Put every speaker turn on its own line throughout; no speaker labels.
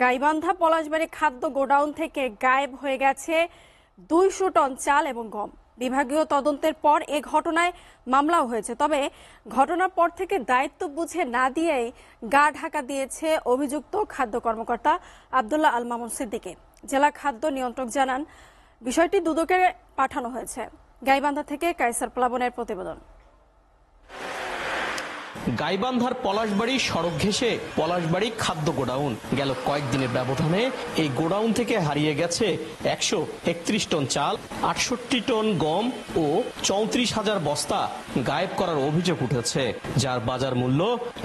গাইবান্ধা পলাশবাড়ী খাদ্য গোডাউন থেকে গায়েব হয়ে গেছে 200 টন চাল এবং গম। বিভাগীয় তদন্তের পর এ ঘটনায় মামলাও হয়েছে। তবে ঘটনার পর থেকে দায়িত্ব বুঝে না দিয়েই গা ঢাকা দিয়েছে অভিযুক্ত খাদ্য কর্মকর্তা আব্দুল্লাহ আল মামুন সিদ্দিকী। জেলা খাদ্য নিয়ন্ত্রক জানান, বিষয়টি দুদকে পাঠানো হয়েছে। গাইবান্ধা থেকে কায়সার প্লাবনের প্রতিবেদন।
গাইবান্ধার পলাশবাড়ী সড়ক ঘেঁষে পলাশবাড়ী খাদ্য গোডাউন। গেল কয়েকদিনের ব্যবধানে এই গোডাউন থেকে হারিয়ে গেছে 131 টন চাল, 68 টন গম ও 34,000 বস্তা গায়েব করার অভিযোগ উঠেছে, যার বাজার মূল্য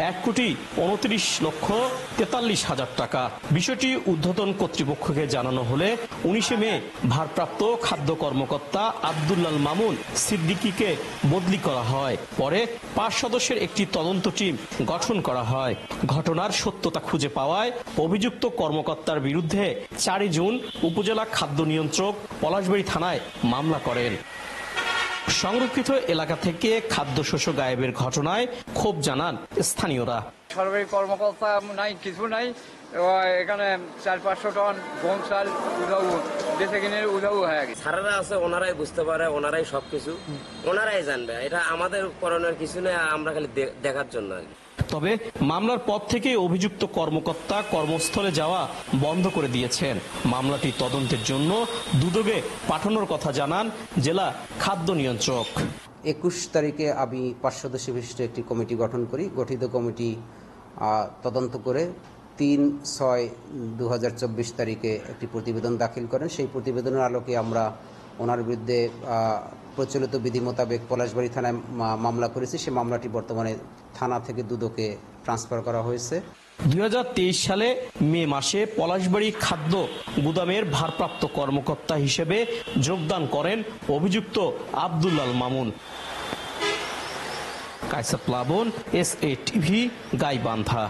1,29,43,000 টাকা। বিষয়টি ঊর্ধ্বতন কর্তৃপক্ষকে জানানো হলে 19 মে ভারপ্রাপ্ত খাদ্য কর্মকর্তা আব্দুল্লাহ মামুন সিদ্দিকীকে বদলি করা হয়। পরে 5 সদস্যের একটি তদন্ত টিম গঠন করা হয়। ঘটনার সত্যতা খুঁজে পাওয়ায় অভিযুক্ত কর্মকর্তার বিরুদ্ধে 4 জুন উপজেলা খাদ্য নিয়ন্ত্রক পলাশবাড়ী থানায় মামলা করেন। সংরক্ষিত এলাকা থেকে খাদ্যশস্য গায়েবের ঘটনায় ক্ষোভ জানান স্থানীয়রা।
সরকারি কর্মকর্তা নাই, কিছু নাই। এখানে 400-500 টন গম চাল উধাও বেঁচে কিনে উধাও হয়ে গেছে।
সারারা আছে, ওনারাই বুঝতে পারে, ওনারাই সবকিছু ওনারাই জানবে। এটা আমাদের করণের কিছু নেই, আমরা খালি দেখার জন্য আর কি।
তবে মামলার পর থেকে অভিযুক্ত কর্মকর্তা কর্মস্থলে যাওয়া বন্ধ করে দিয়েছেন। মামলাটি তদন্তের জন্য দুদকে পাঠানোর কথা জানান জেলা খাদ্য নিয়ন্ত্রক।
21 তারিখে আমি 5 সদস্য বিশিষ্ট একটি কমিটি গঠন করি। গঠিত কমিটি তদন্ত করে 3/6/2024 তারিখে একটি প্রতিবেদন দাখিল করেন। সেই প্রতিবেদনের আলোকে আমরা ওনার বিরুদ্ধে প্রচলিত বিধি মোতাবেক পলাশবাড়ী থানায় মামলা করেছি। সেই মামলাটি বর্তমানে থানা থেকে দুদকে ট্রান্সফার করা হয়েছে।
2023 সালে মে মাসে পলাশবাড়ী খাদ্য গুদামের ভারপ্রাপ্ত কর্মকর্তা হিসেবে যোগদান করেন অভিযুক্ত আব্দুল্লাহ মামুন। কায়সার প্লাবন, SA টিভি, গাইবান্ধা।